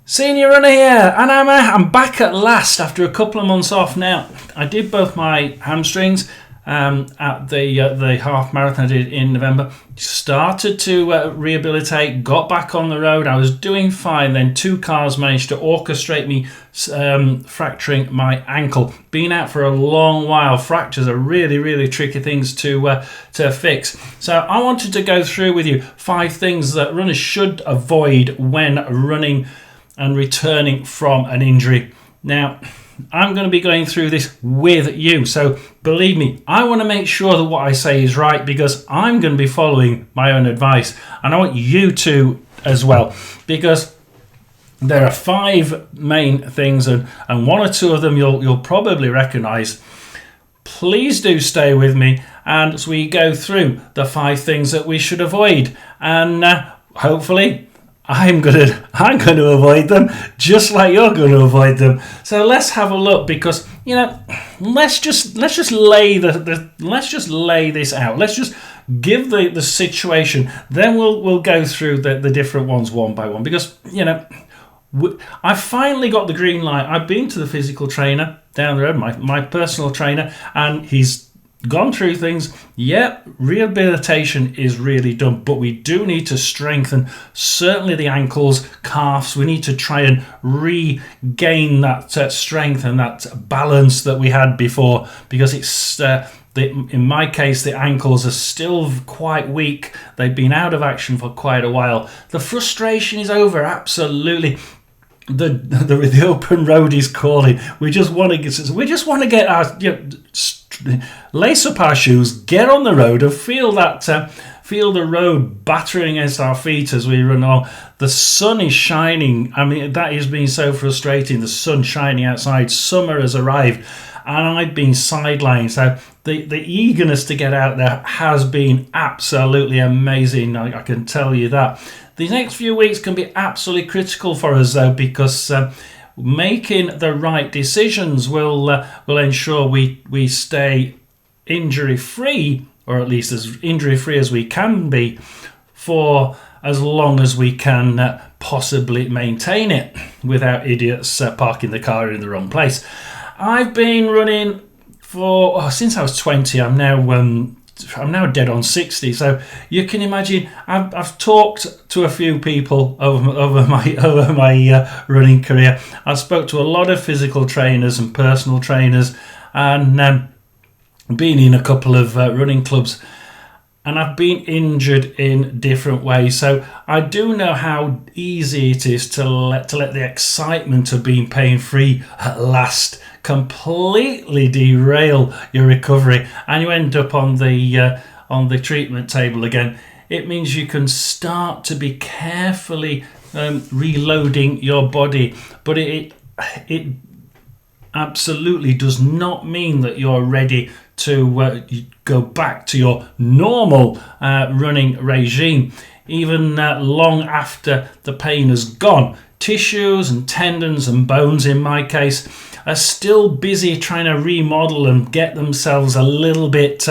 Senior runner here, and I'm back at last after a couple of months off now. I did both my hamstrings at the half marathon I did in November. Started to rehabilitate, got back on the road. I was doing fine. Then two cars managed to orchestrate me fracturing my ankle. Been out for a long while. Fractures are really, really tricky things to fix. So I wanted to go through with you 5 things that runners should avoid when running and returning from an injury. Now, I'm going to be going through this with you. So believe me, I want to make sure that what I say is right because I'm going to be following my own advice. And I want you to as well, because there are 5 main things and 1 or 2 of them you'll probably recognize. Please do stay with me and as we go through the 5 things that we should avoid. And hopefully I'm going to avoid them just like you're going to avoid them. So let's have a look because let's just lay this out. Let's just give the situation. Then we'll go through the different ones one by one because I finally got the green light. I've been to the physical trainer down the road, my personal trainer, and he's gone through things. Yeah, rehabilitation is really done, but we do need to strengthen certainly the ankles, calves. We need to try and regain that strength and that balance that we had before because it's in my case the ankles are still quite weak. They've been out of action for quite a while. The frustration is over, absolutely. The open road is calling. We just want to get our lace up our shoes, get on the road, and feel the road battering against our feet as we run on. The sun is shining. I mean, that has been so frustrating. The sun shining outside. Summer has arrived, and I've been sidelined. So the eagerness to get out there has been absolutely amazing. I can tell you that. These next few weeks can be absolutely critical for us, though, because making the right decisions will ensure we stay injury-free, or at least as injury-free as we can be, for as long as we can possibly maintain it without idiots parking the car in the wrong place. I've been running since I was 20. I'm now dead on 60, so you can imagine I've talked to a few people over my running career. I spoke to a lot of physical trainers and personal trainers, and been in a couple of running clubs, and I've been injured in different ways. So I do know how easy it is to let the excitement of being pain-free at last completely derail your recovery, and you end up on the treatment table again. It means you can start to be carefully reloading your body, but it absolutely does not mean that you're ready to go back to your normal running regime. Even long after the pain has gone, tissues and tendons and bones, in my case, are still busy trying to remodel and get themselves a little bit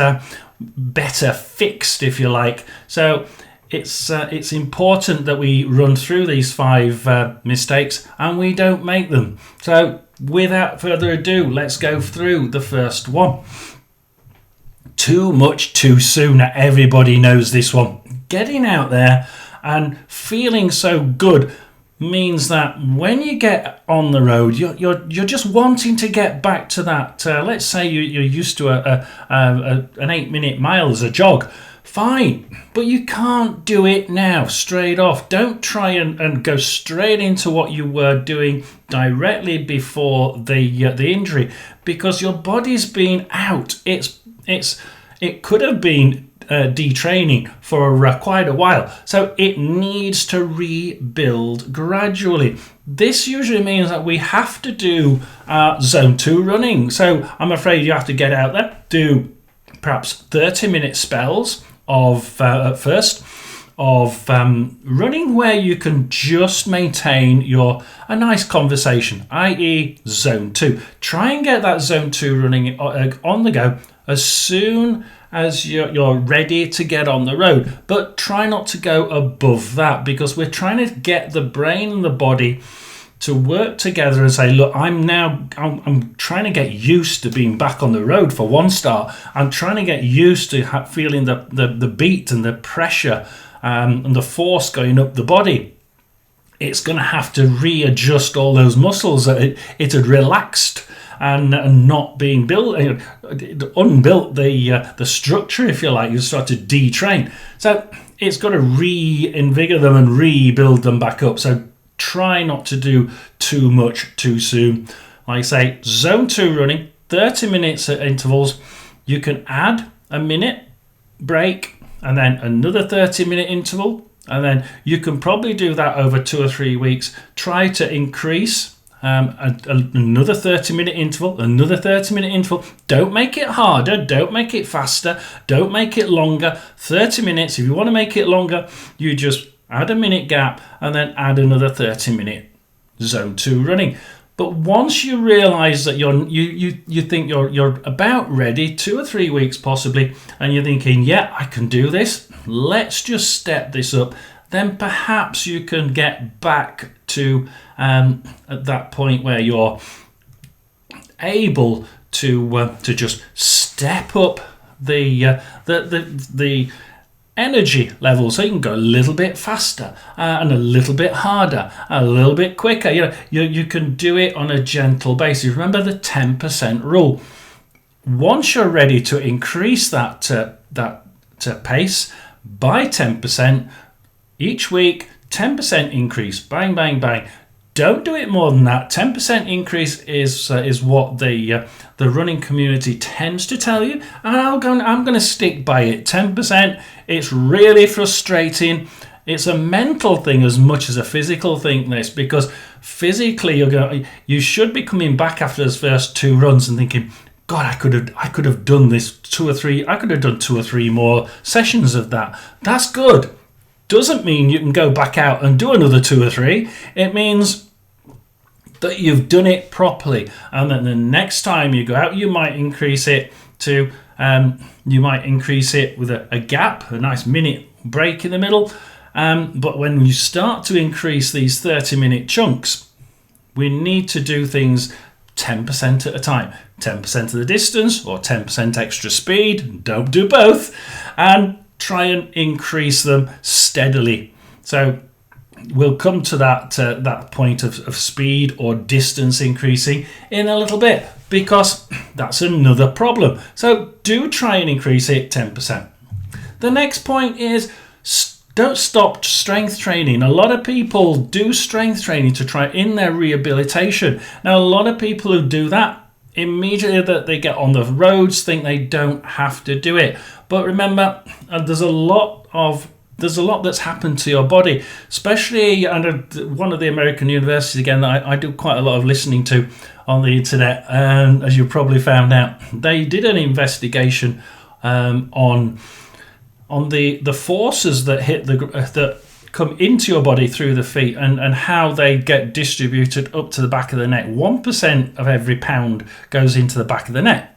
better fixed, if you like. So it's important that we run through these 5 mistakes and we don't make them. So without further ado, let's go through the first one. Too much too soon. Now, everybody knows this one. Getting out there and feeling so good means that when you get on the road, you're just wanting to get back to that. Let's say you're used to an 8-minute mile as a jog. Fine, but you can't do it now straight off. Don't try and go straight into what you were doing directly before the injury, because your body's been out. It could have been detraining for quite a while, so it needs to rebuild gradually. This usually means that we have to do zone 2 running. So I'm afraid you have to get out there, do perhaps 30-minute spells of at first of running where you can just maintain a nice conversation, i.e. zone 2. Try and get that zone 2 running on the go as soon as you're ready to get on the road, but try not to go above that, because we're trying to get the brain and the body to work together and say, look, I'm trying to get used to being back on the road for one start. I'm trying to get used to feeling the beat and the pressure and the force going up the body. It's going to have to readjust all those muscles that it had relaxed and not being built, unbuilt the structure, if you like. You start to detrain. So it's got to reinvigorate them and rebuild them back up. So try not to do too much too soon. Like I say, zone 2 running, 30 minutes at intervals. You can add a minute break and then another 30-minute interval. And then you can probably do that over 2 or 3 weeks. Try to increase another 30-minute interval, another 30-minute interval. Don't make it harder. Don't make it faster. Don't make it longer. 30 minutes. If you want to make it longer, you just add a minute gap and then add another 30-minute zone 2 running. But once you realise that you think you're about ready, 2 or 3 weeks possibly, and you're thinking, yeah, I can do this. Let's just step this up. Then perhaps you can get back to at that point where you're able to just step up the energy level, so you can go a little bit faster and a little bit harder, a little bit quicker. You can do it on a gentle basis. Remember the 10% rule. Once you're ready to increase that pace by 10% each week, 10% increase, bang, bang, bang. Don't do it more than that. 10% increase is what the running community tends to tell you, and I'm going to stick by it. 10%. It's really frustrating. It's a mental thing as much as a physical thing. This, because physically you should be coming back after those first 2 runs and thinking, God, I could have done this 2 or 3. I could have done 2 or 3 more sessions of that. That's good. Doesn't mean you can go back out and do another 2 or 3. It means that you've done it properly, and then the next time you go out, you might increase it to with a gap, a nice minute break in the middle. But when you start to increase these 30-minute chunks, we need to do things 10% at a time. 10% of the distance or 10% extra speed. Don't do both, and try and increase them steadily. So we'll come to that point of speed or distance increasing in a little bit, because that's another problem. So do try and increase it 10%. The next point is, don't stop strength training. A lot of people do strength training to try in their rehabilitation. Now, a lot of people who do that, immediately that they get on the roads, think they don't have to do it. But remember, there's a lot that's happened to your body, especially under one of the American universities, again, that I do quite a lot of listening to on the internet, as you probably found out. They did an investigation on the forces that hit that come into your body through the feet, and how they get distributed up to the back of the neck. 1% of every pound goes into the back of the neck.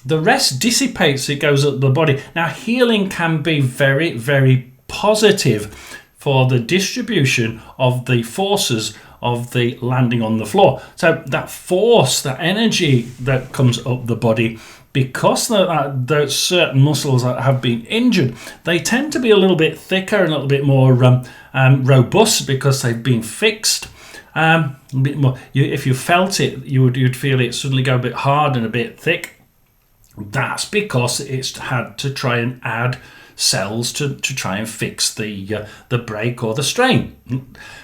The rest dissipates, it goes up the body. Now, healing can be very, very positive for the distribution of the forces of the landing on the floor. So that force, that energy that comes up the body, because those certain muscles that have been injured, they tend to be a little bit thicker and a little bit more robust, because they've been fixed. A bit more. If you felt it, you'd feel it suddenly go a bit hard and a bit thick. That's because it's had to try and add cells to try and fix the break or the strain.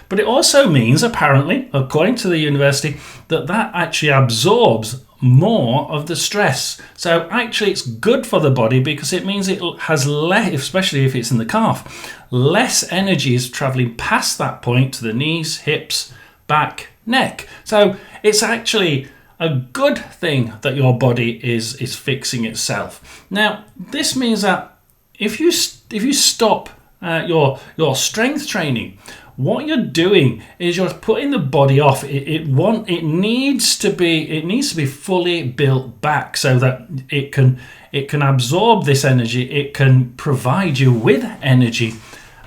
But it also means, apparently, according to the university, that actually absorbs more of the stress. So actually it's good for the body, because it means it has less, especially if it's in the calf, less energy is traveling past that point to the knees, hips, back, neck. So it's actually a good thing that your body is fixing itself. Now, this means that if you stop your strength training, what you're doing is you're putting the body off. It needs to be fully built back, so that it can absorb this energy. It can provide you with energy,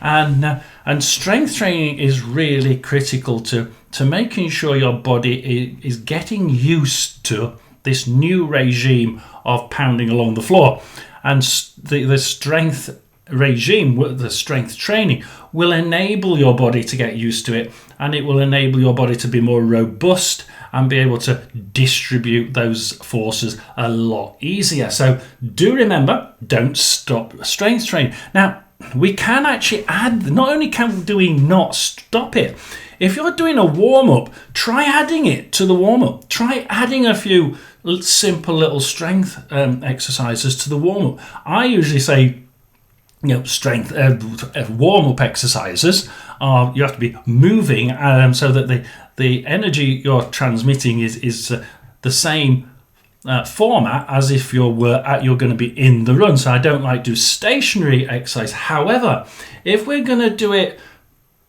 and And strength training is really critical to making sure your body is getting used to this new regime of pounding along the floor. And the strength regime, the strength training, will enable your body to get used to it, and it will enable your body to be more robust and be able to distribute those forces a lot easier. So do remember, don't stop strength training. Now, we can actually add, not only do we not stop it, if you're doing a warm-up, try adding it to the warm-up. Try adding a few simple little strength exercises to the warm-up. I usually say, strength warm-up exercises are, you have to be moving so that the energy you're transmitting is the same format as if you're going to be in the run. So I don't like to do stationary exercise. However, if we're going to do it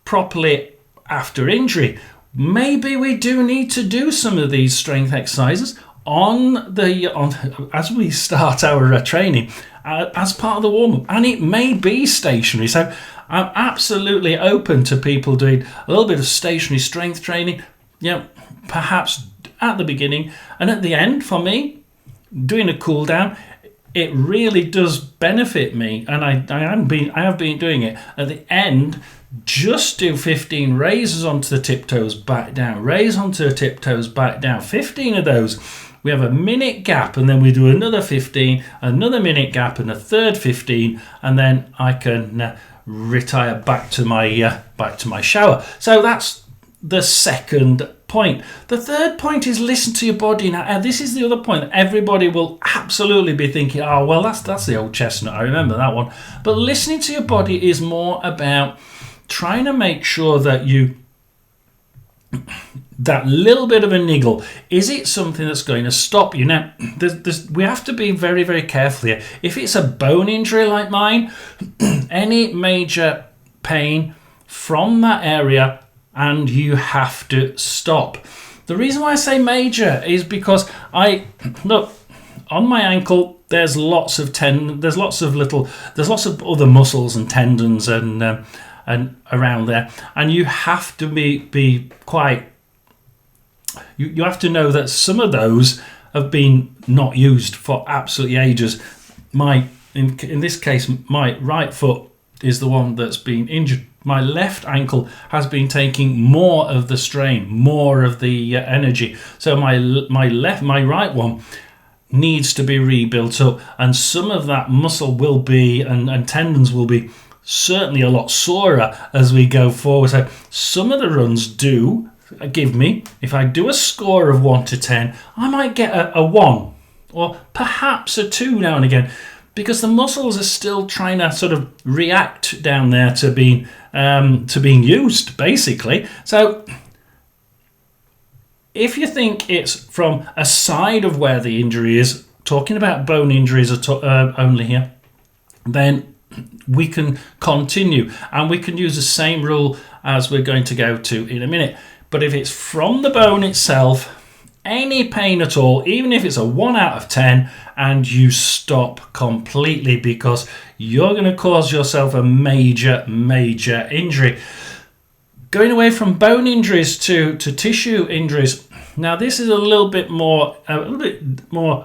properly after injury, maybe we do need to do some of these strength exercises as we start our training as part of the warm-up, and it may be stationary. So I'm absolutely open to people doing a little bit of stationary strength training, perhaps at the beginning, and at the end, for me, doing a cool down. It really does benefit me, and I have been doing it. At the end, just do 15 raises onto the tiptoes back down, raise onto the tiptoes back down, 15 of those. We have a minute gap, and then we do another 15, another minute gap, and a third 15, and then I can retire back to my shower. So that's the second point. The third point is listen to your body. Now, this is the other point that everybody will absolutely be thinking, oh, well, that's the old chestnut. I remember that one. But listening to your body is more about trying to make sure that that little bit of a niggle, is it something that's going to stop you? Now, we have to be very, very careful here. If it's a bone injury like mine, any major pain from that area, and you have to stop. The reason why I say major is because look on my ankle. There's lots of there's lots of other muscles and tendons and around there, and you have to be quite. You have to know that some of those have been not used for absolutely ages. In this case, my right foot is the one that's been injured. My left ankle has been taking more of the strain, more of the energy. So my right one needs to be rebuilt up, and some of that muscle will be and tendons will be certainly a lot sorer as we go forward. So some of the runs do give me, if I do a score of 1 to 10, I might get a 1 or perhaps a 2 now and again, because the muscles are still trying to sort of react down there to being used, basically. So if you think it's from a side of where the injury is, talking about bone injuries only here, then we can continue, and we can use the same rule as we're going to go to in a minute. But if it's from the bone itself, any pain at all, even if it's a 1 out of 10, and you stop completely, because you're going to cause yourself a major, major injury. Going away from bone injuries to tissue injuries. Now, this is a little bit more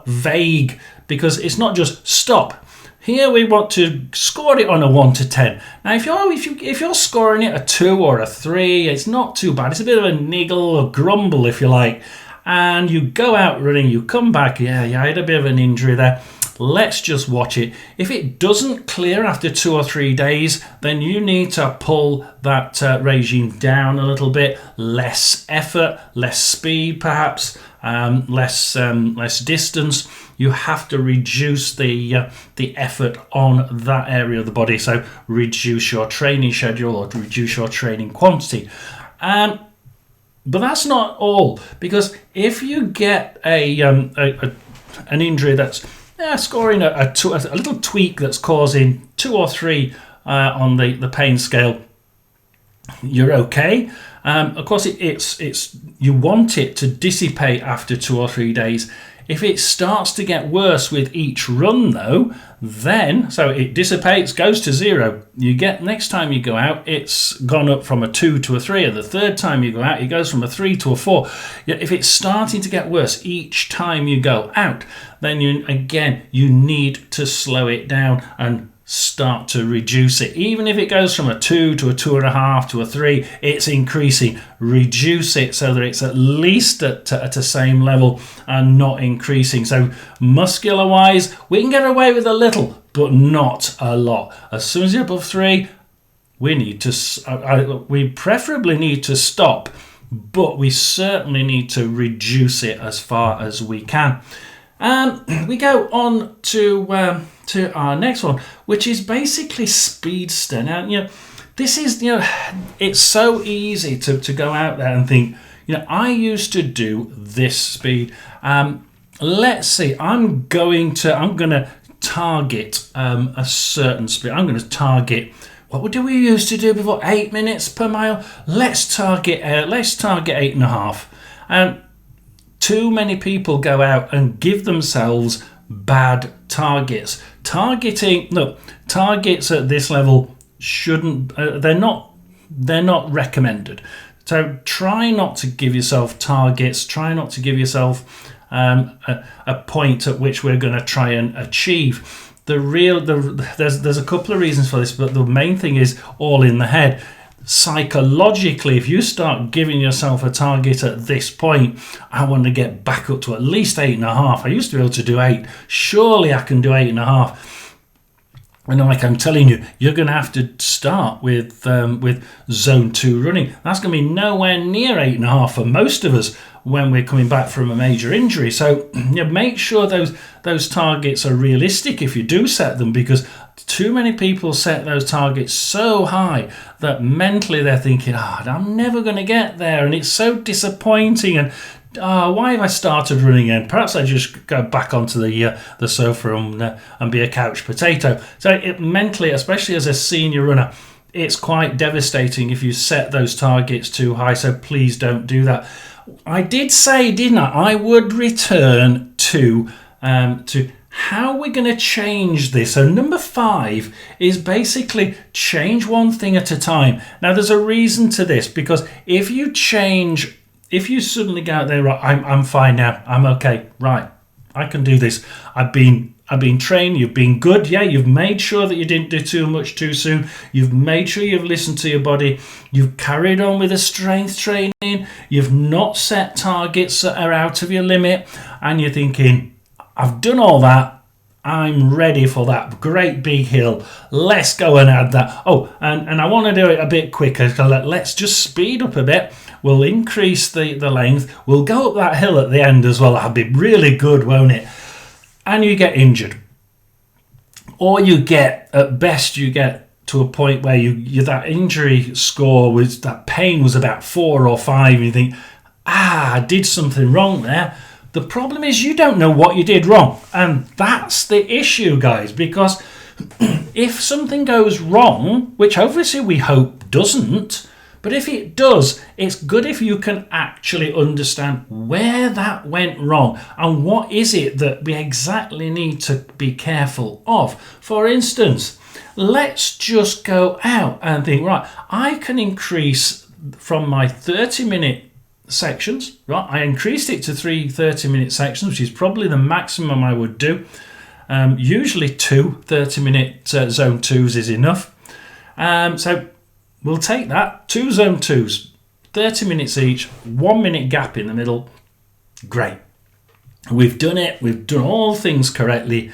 vague, because it's not just stop. Here we want to score it on a 1 to 10. Now, if you're scoring it a 2 or a 3, it's not too bad. It's a bit of a niggle or grumble, if you like. And you go out running, you come back, I had a bit of an injury there. Let's just watch it. If it doesn't clear after 2 or 3 days, then you need to pull that regime down a little bit. Less effort, less speed perhaps, less distance. You have to reduce the effort on that area of the body. So reduce your training schedule or reduce your training quantity. But that's not all, because if you get an injury that's scoring a little tweak that's causing 2 or 3 on the pain scale, you're okay. Of course, it's you want it to dissipate after 2 or 3 days. If it starts to get worse with each run though, then, so it dissipates, goes to 0. You get, next time you go out, it's gone up from a 2 to a 3, and the third time you go out, it goes from a 3 to a 4. If it's starting to get worse each time you go out, then you need to slow it down and start to reduce it. Even if it goes from a 2 to a 2.5 to a 3, it's increasing. Reduce it so that it's at least at the same level and not increasing. So muscular wise, we can get away with a little, but not a lot. As soon as you're above 3, we preferably need to stop, but we certainly need to reduce it as far as we can. We go on to our next one, which is basically Speedster. Now, this is, it's so easy to go out there and think, I used to do this speed. Let's see, I'm going to target a certain speed. I'm going to target, what did we used to do before? 8 minutes per mile. Let's target 8.5. Too many people go out and give themselves bad targets. Targets at this level shouldn't. They're not recommended. So try not to give yourself targets. Try not to give yourself a point at which we're going to try and achieve. There's a couple of reasons for this, but the main thing is all in the head. Psychologically, if you start giving yourself a target at this point, I want to get back up to at least 8.5. I used to be able to do 8. Surely I can do 8.5. And like I'm telling you, you're going to have to start with zone 2 running. That's going to be nowhere near 8.5 for most of us when we're coming back from a major injury. So make sure those targets are realistic if you do set them, because too many people set those targets so high that mentally they're thinking, I'm never going to get there, and it's so disappointing, and why have I started running again? Perhaps I just go back onto the sofa and be a couch potato. So mentally, especially as a senior runner, it's quite devastating if you set those targets too high, so please don't do that. I did say, didn't I would return to how we're going to change this. So number 5 is basically change one thing at a time. Now there's a reason to this, because if you suddenly go out there, right, I'm fine now, I'm okay, right, I can do this, I've been trained, you've been good, you've made sure that you didn't do too much too soon, you've made sure you've listened to your body, you've carried on with the strength training, you've not set targets that are out of your limit, and you're thinking, I've done all that, I'm ready for that great big hill, let's go and add that. And I want to do it a bit quicker, so let's just speed up a bit. We'll increase the length, we'll go up that hill at the end as well. That'll be really good, won't it? And you get injured, or at best you get to a point where you that injury score was, that pain was about 4 or 5, and you think, I did something wrong there. The problem is you don't know what you did wrong, and that's the issue, guys, because if something goes wrong, which obviously we hope doesn't, but if it does, it's good if you can actually understand where that went wrong and what is it that we exactly need to be careful of. For instance, let's just go out and think, right, I can increase from my 30-minute sections, right? I increased it to 3 30-minute sections, which is probably the maximum I would do. Usually 2 30-minute zone 2s is enough. So we'll take that, 2 zone 2s, 30 minutes each, 1 minute gap in the middle. Great. We've done it. We've done all things correctly.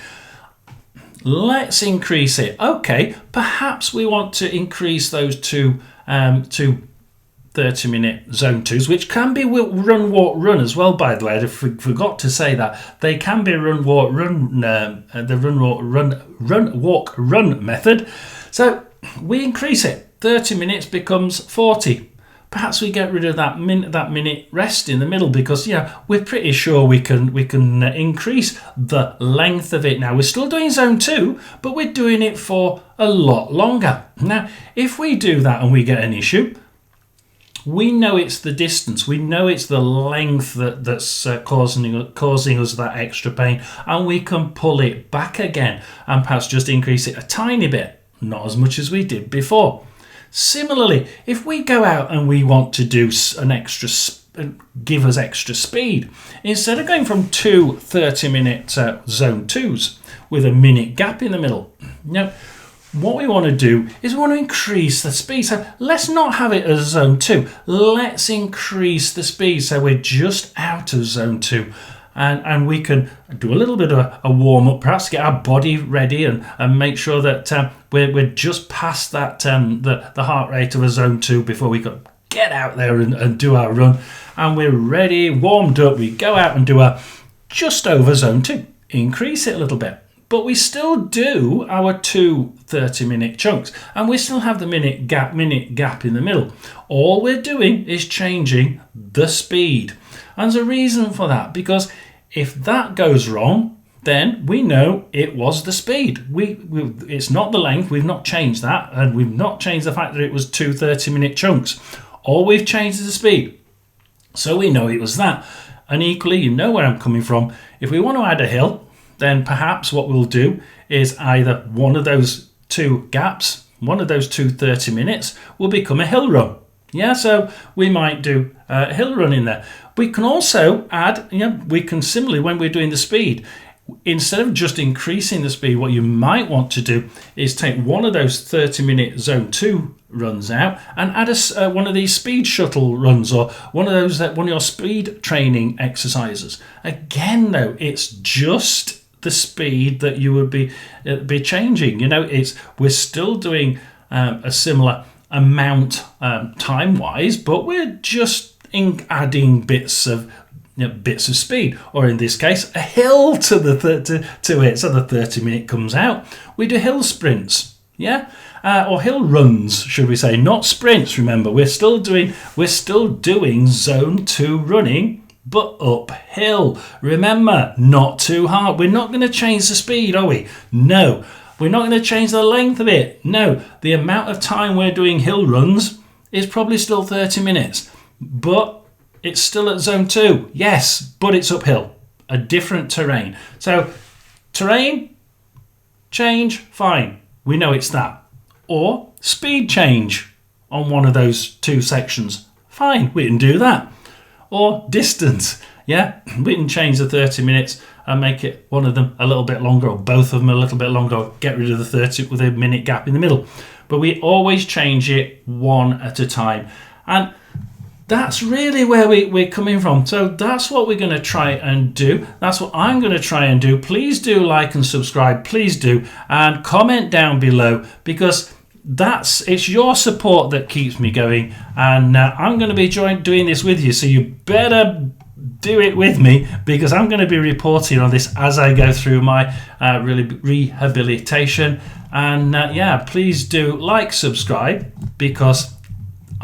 Let's increase it. Okay, perhaps we want to increase those two 30-minute zone 2s, which can be run, walk, run as well, by the way. I forgot to say that. They can be run, walk, run, the run, walk, run method. So we increase it. 30 minutes becomes 40. Perhaps we get rid of that minute rest in the middle, because we're pretty sure we can increase the length of it. Now we're still doing zone 2, but we're doing it for a lot longer. Now if we do that and we get an issue, We know it's the distance, we know it's the length that's causing us that extra pain, and we can pull it back again and perhaps just increase it a tiny bit, not as much as we did before. Similarly, if we go out and we want to do an extra give us extra speed, instead of going from 2 30-minute zone 2s with a minute gap in the middle, now what we want to do is we want to increase the speed. So let's not have it as zone 2. Let's increase the speed so we're just out of zone 2. And we can do a little bit of a warm-up, perhaps get our body ready and make sure that we're just past that the heart rate of a zone 2 before we can get out there and do our run. And we're ready, warmed up. We go out and do a just over zone 2. Increase it a little bit. But we still do our 2 30-minute chunks, and we still have the minute gap in the middle. All we're doing is changing the speed. And there's a reason for that, because if that goes wrong, then we know it was the speed. It's not the length, we've not changed that, and we've not changed the fact that it was 2 30-minute chunks. All we've changed is the speed. So we know it was that. And equally, you know where I'm coming from. If we want to add a hill, then perhaps what we'll do is either one of those 2 gaps, one of those 2 30 minutes will become a hill run. Yeah, so we might do a hill run in there. We can also add, we can similarly, when we're doing the speed, instead of just increasing the speed, what you might want to do is take one of those 30-minute zone 2 runs out and add one of these speed shuttle runs, or one of your speed training exercises. Again, though, it's just the speed that you would be changing. We're still doing a similar amount time-wise, but we're just adding bits of speed, or in this case, a hill to it. So the 30-minute comes out. We do hill sprints, or hill runs, should we say? Not sprints. Remember, we're still doing zone 2 running, but uphill. Remember, not too hard. We're not going to change the speed, are we? No. We're not going to change the length of it. No. The amount of time we're doing hill runs is probably still 30 minutes. But it's still at zone 2. Yes, but it's uphill. A different terrain. So, terrain, change, fine. We know it's that. Or speed change on one of those 2 sections. Fine, we can do that. Or distance, we can change the 30 minutes and make it one of them a little bit longer, or both of them a little bit longer, or get rid of the 30 with a minute gap in the middle. But we always change it one at a time. And that's really where we're coming from. So that's what we're going to try and do. That's what I'm going to try and do. Please do like and subscribe, please do, and comment down below, because it's your support that keeps me going, and I'm going to be doing this with you, so you better do it with me, because I'm going to be reporting on this as I go through my rehabilitation. And please do like, subscribe, because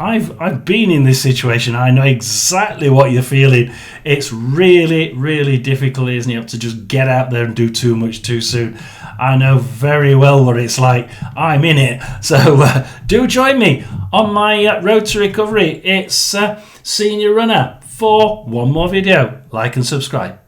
I've been in this situation. I know exactly what you're feeling. It's really, really difficult, isn't it, to just get out there and do too much too soon. I know very well what it's like. I'm in it. So do join me on my road to recovery. It's Senior Runner for one more video. Like and subscribe.